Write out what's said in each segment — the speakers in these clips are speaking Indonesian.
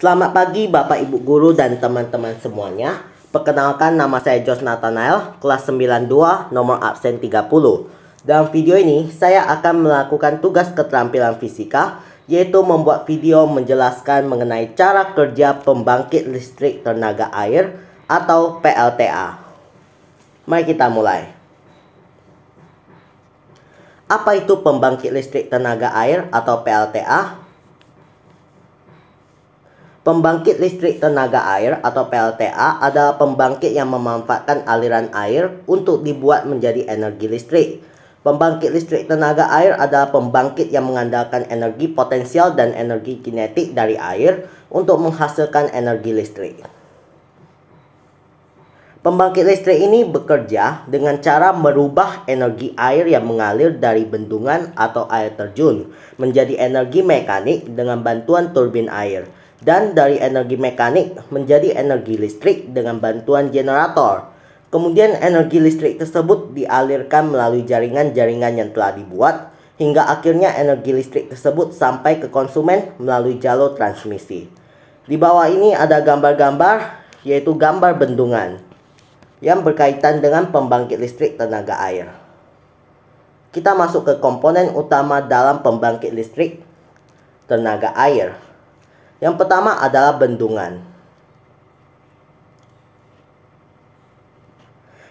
Selamat pagi Bapak Ibu Guru dan teman-teman semuanya. Perkenalkan, nama saya Jos Nathanael, kelas 92, nomor absen 30. Dalam video ini, saya akan melakukan tugas keterampilan fisika, yaitu membuat video menjelaskan mengenai cara kerja pembangkit listrik tenaga air atau PLTA. Mari kita mulai. Apa itu pembangkit listrik tenaga air atau PLTA? Pembangkit listrik tenaga air atau PLTA adalah pembangkit yang memanfaatkan aliran air untuk dibuat menjadi energi listrik. Pembangkit listrik tenaga air adalah pembangkit yang mengandalkan energi potensial dan energi kinetik dari air untuk menghasilkan energi listrik. Pembangkit listrik ini bekerja dengan cara merubah energi air yang mengalir dari bendungan atau air terjun menjadi energi mekanik dengan bantuan turbin air, dan dari energi mekanik menjadi energi listrik dengan bantuan generator. Kemudian energi listrik tersebut dialirkan melalui jaringan-jaringan yang telah dibuat, hingga akhirnya energi listrik tersebut sampai ke konsumen melalui jalur transmisi. Di bawah ini ada gambar-gambar, yaitu gambar bendungan yang berkaitan dengan pembangkit listrik tenaga air. Kita masuk ke komponen utama dalam pembangkit listrik tenaga air. Yang pertama adalah bendungan.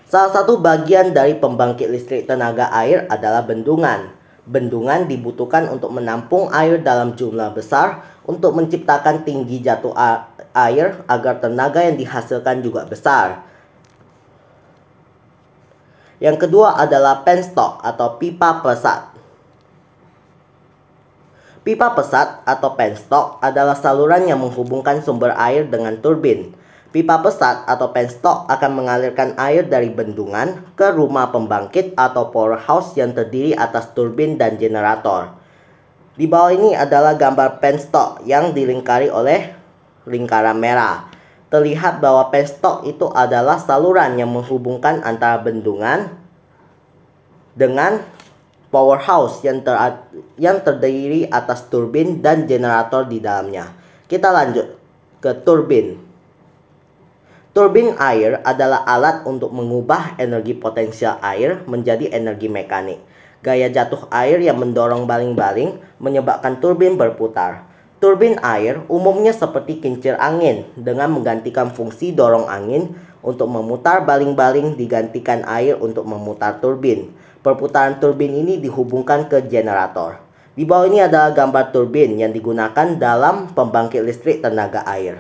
Salah satu bagian dari pembangkit listrik tenaga air adalah bendungan. Bendungan dibutuhkan untuk menampung air dalam jumlah besar untuk menciptakan tinggi jatuh air agar tenaga yang dihasilkan juga besar. Yang kedua adalah penstock atau pipa pesat. Pipa pesat atau penstock adalah saluran yang menghubungkan sumber air dengan turbin. Pipa pesat atau penstock akan mengalirkan air dari bendungan ke rumah pembangkit atau powerhouse yang terdiri atas turbin dan generator. Di bawah ini adalah gambar penstock yang dilingkari oleh lingkaran merah. Terlihat bahwa penstock itu adalah saluran yang menghubungkan antara bendungan dengan powerhouse yang terdiri atas turbin dan generator di dalamnya. Kita lanjut ke turbin. Turbin air adalah alat untuk mengubah energi potensial air menjadi energi mekanik. Gaya jatuh air yang mendorong baling-baling menyebabkan turbin berputar. Turbin air umumnya seperti kincir angin dengan menggantikan fungsi dorong angin untuk memutar baling-baling digantikan air untuk memutar turbin. Perputaran turbin ini dihubungkan ke generator. Di bawah ini adalah gambar turbin yang digunakan dalam pembangkit listrik tenaga air.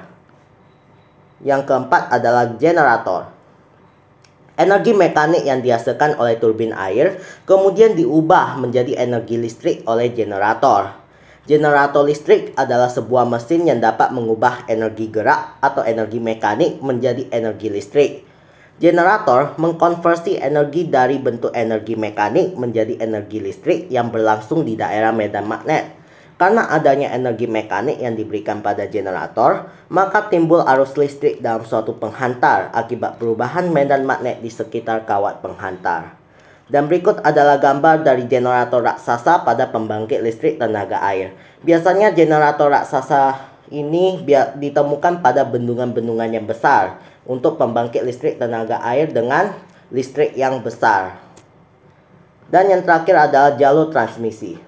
Yang keempat adalah generator. Energi mekanik yang dihasilkan oleh turbin air kemudian diubah menjadi energi listrik oleh generator. Generator listrik adalah sebuah mesin yang dapat mengubah energi gerak atau energi mekanik menjadi energi listrik. Generator mengkonversi energi dari bentuk energi mekanik menjadi energi listrik yang berlangsung di daerah medan magnet. Karena adanya energi mekanik yang diberikan pada generator, maka timbul arus listrik dalam suatu penghantar akibat perubahan medan magnet di sekitar kawat penghantar. Dan berikut adalah gambar dari generator raksasa pada pembangkit listrik tenaga air. Biasanya generator raksasa ini ditemukan pada bendungan-bendungan yang besar untuk pembangkit listrik tenaga air dengan listrik yang besar. Dan yang terakhir adalah jalur transmisi.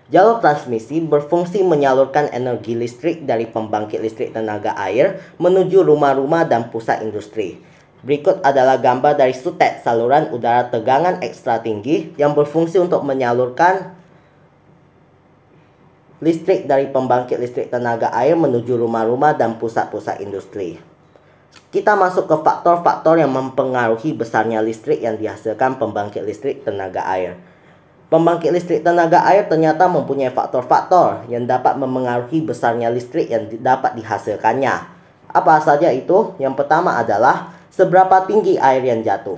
Jalur transmisi berfungsi menyalurkan energi listrik dari pembangkit listrik tenaga air menuju rumah-rumah dan pusat industri. Berikut adalah gambar dari sutet saluran udara tegangan ekstra tinggi yang berfungsi untuk menyalurkan listrik dari pembangkit listrik tenaga air menuju rumah-rumah dan pusat-pusat industri. Kita masuk ke faktor-faktor yang mempengaruhi besarnya listrik yang dihasilkan pembangkit listrik tenaga air. Pembangkit listrik tenaga air ternyata mempunyai faktor-faktor yang dapat memengaruhi besarnya listrik yang dapat dihasilkannya. Apa saja itu? Yang pertama adalah seberapa tinggi air yang jatuh.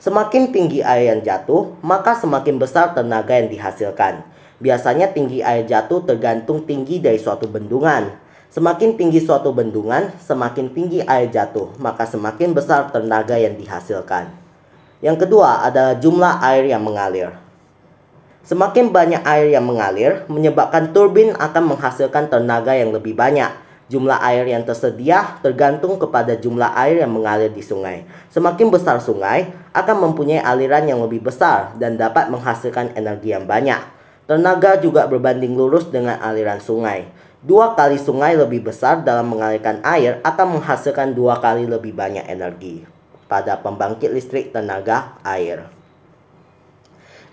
Semakin tinggi air yang jatuh, maka semakin besar tenaga yang dihasilkan. Biasanya tinggi air jatuh tergantung tinggi dari suatu bendungan. Semakin tinggi suatu bendungan, semakin tinggi air jatuh, maka semakin besar tenaga yang dihasilkan. Yang kedua adalah jumlah air yang mengalir. Semakin banyak air yang mengalir, menyebabkan turbin akan menghasilkan tenaga yang lebih banyak. Jumlah air yang tersedia tergantung kepada jumlah air yang mengalir di sungai. Semakin besar sungai, akan mempunyai aliran yang lebih besar dan dapat menghasilkan energi yang banyak. Tenaga juga berbanding lurus dengan aliran sungai. 2 kali sungai lebih besar dalam mengalirkan air akan menghasilkan 2 kali lebih banyak energi pada pembangkit listrik tenaga air.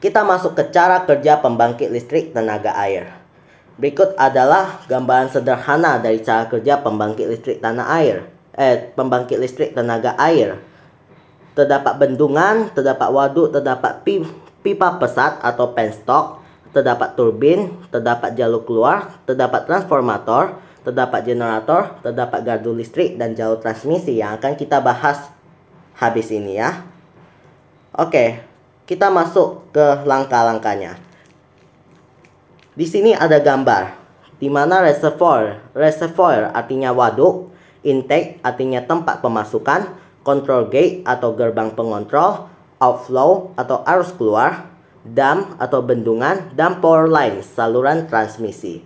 Kita masuk ke cara kerja pembangkit listrik tenaga air. Berikut adalah gambaran sederhana dari cara kerja pembangkit listrik pembangkit listrik tenaga air. Terdapat bendungan, terdapat waduk, terdapat pipa pesat atau penstock, terdapat turbin, terdapat jalur keluar, terdapat transformator, terdapat generator, terdapat gardu listrik dan jalur transmisi yang akan kita bahas habis ini ya. Oke. Kita masuk ke langkah-langkahnya. Di sini ada gambar di mana reservoir artinya waduk, intake artinya tempat pemasukan, control gate atau gerbang pengontrol, outflow atau arus keluar, dam atau bendungan, dan power line saluran transmisi.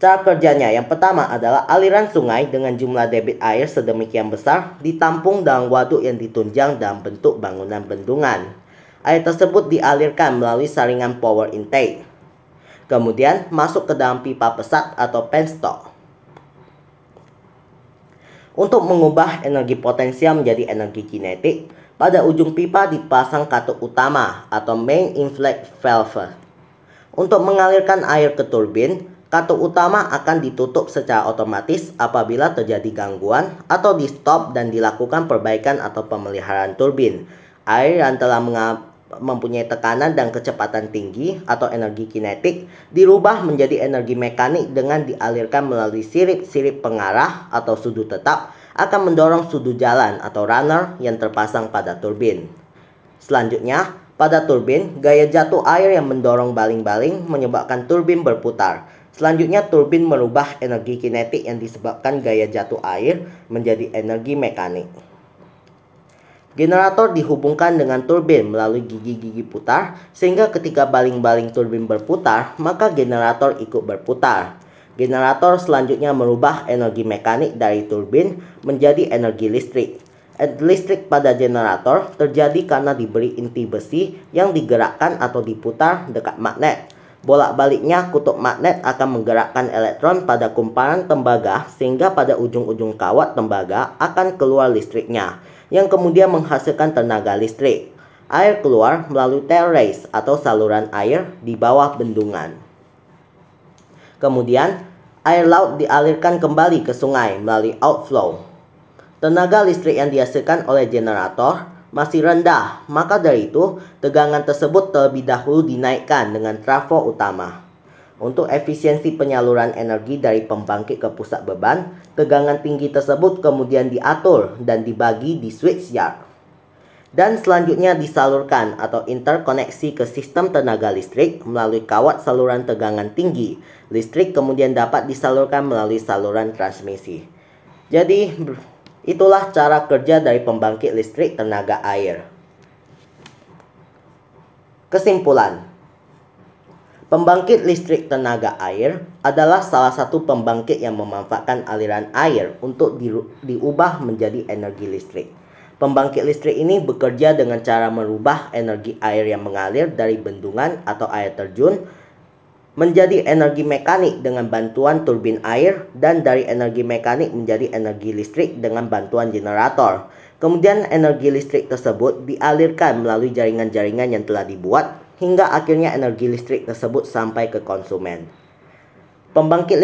Cara kerjanya yang pertama adalah aliran sungai dengan jumlah debit air sedemikian besar ditampung dalam waduk yang ditunjang dalam bentuk bangunan bendungan. Air tersebut dialirkan melalui saringan power intake. Kemudian masuk ke dalam pipa pesat atau penstock. Untuk mengubah energi potensial menjadi energi kinetik, pada ujung pipa dipasang katup utama atau main inflate valve. Untuk mengalirkan air ke turbin, katup utama akan ditutup secara otomatis apabila terjadi gangguan atau di stop dan dilakukan perbaikan atau pemeliharaan turbin. Air yang telah mempunyai tekanan dan kecepatan tinggi atau energi kinetik dirubah menjadi energi mekanik dengan dialirkan melalui sirip-sirip pengarah atau sudut tetap akan mendorong sudut jalan atau runner yang terpasang pada turbin. Selanjutnya, pada turbin, gaya jatuh air yang mendorong baling-baling menyebabkan turbin berputar. Selanjutnya, turbin merubah energi kinetik yang disebabkan gaya jatuh air menjadi energi mekanik. Generator dihubungkan dengan turbin melalui gigi-gigi putar, sehingga ketika baling-baling turbin berputar, maka generator ikut berputar. Generator selanjutnya merubah energi mekanik dari turbin menjadi energi listrik. Listrik pada generator terjadi karena diberi inti besi yang digerakkan atau diputar dekat magnet. Bolak-baliknya kutub magnet akan menggerakkan elektron pada kumparan tembaga sehingga pada ujung-ujung kawat tembaga akan keluar listriknya, yang kemudian menghasilkan tenaga listrik. Air keluar melalui tail race atau saluran air di bawah bendungan. Kemudian, air laut dialirkan kembali ke sungai melalui outflow. Tenaga listrik yang dihasilkan oleh generator masih rendah, maka dari itu tegangan tersebut terlebih dahulu dinaikkan dengan trafo utama. Untuk efisiensi penyaluran energi dari pembangkit ke pusat beban, tegangan tinggi tersebut kemudian diatur dan dibagi di switch yard. Dan selanjutnya disalurkan atau interkoneksi ke sistem tenaga listrik melalui kawat saluran tegangan tinggi. Listrik kemudian dapat disalurkan melalui saluran transmisi. Jadi, itulah cara kerja dari pembangkit listrik tenaga air. Kesimpulan. Pembangkit listrik tenaga air adalah salah satu pembangkit yang memanfaatkan aliran air untuk diubah menjadi energi listrik. Pembangkit listrik ini bekerja dengan cara merubah energi air yang mengalir dari bendungan atau air terjun menjadi energi mekanik dengan bantuan turbin air dan dari energi mekanik menjadi energi listrik dengan bantuan generator. Kemudian energi listrik tersebut dialirkan melalui jaringan-jaringan yang telah dibuat hingga akhirnya energi listrik tersebut sampai ke konsumen. Pembangkit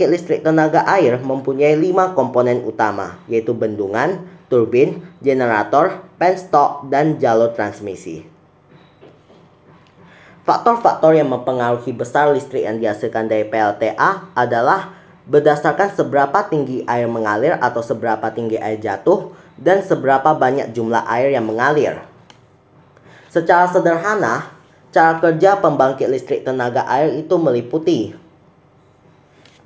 listrik tenaga air mempunyai 5 komponen utama, yaitu bendungan, turbin, generator, penstock, dan jalur transmisi. Faktor-faktor yang mempengaruhi besar listrik yang dihasilkan dari PLTA adalah berdasarkan seberapa tinggi air mengalir atau seberapa tinggi air jatuh dan seberapa banyak jumlah air yang mengalir. Secara sederhana, cara kerja pembangkit listrik tenaga air itu meliputi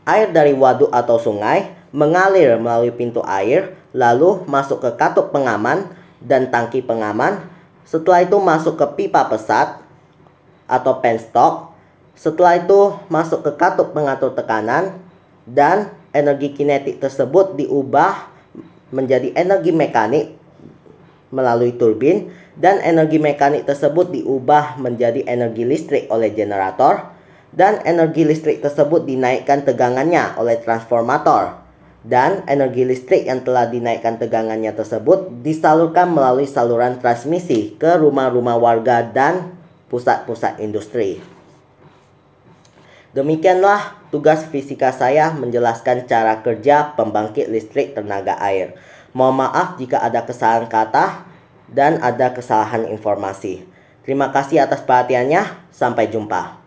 air dari waduk atau sungai mengalir melalui pintu air, lalu masuk ke katup pengaman dan tangki pengaman. Setelah itu masuk ke pipa pesat, atau penstock. Setelah itu masuk ke katup pengatur tekanan dan energi kinetik tersebut diubah menjadi energi mekanik melalui turbin, dan energi mekanik tersebut diubah menjadi energi listrik oleh generator, dan energi listrik tersebut dinaikkan tegangannya oleh transformator, dan energi listrik yang telah dinaikkan tegangannya tersebut disalurkan melalui saluran transmisi ke rumah-rumah warga dan pusat-pusat industri. Demikianlah tugas fisika saya menjelaskan cara kerja pembangkit listrik tenaga air. Mohon maaf jika ada kesalahan kata dan ada kesalahan informasi. Terima kasih atas perhatiannya. Sampai jumpa.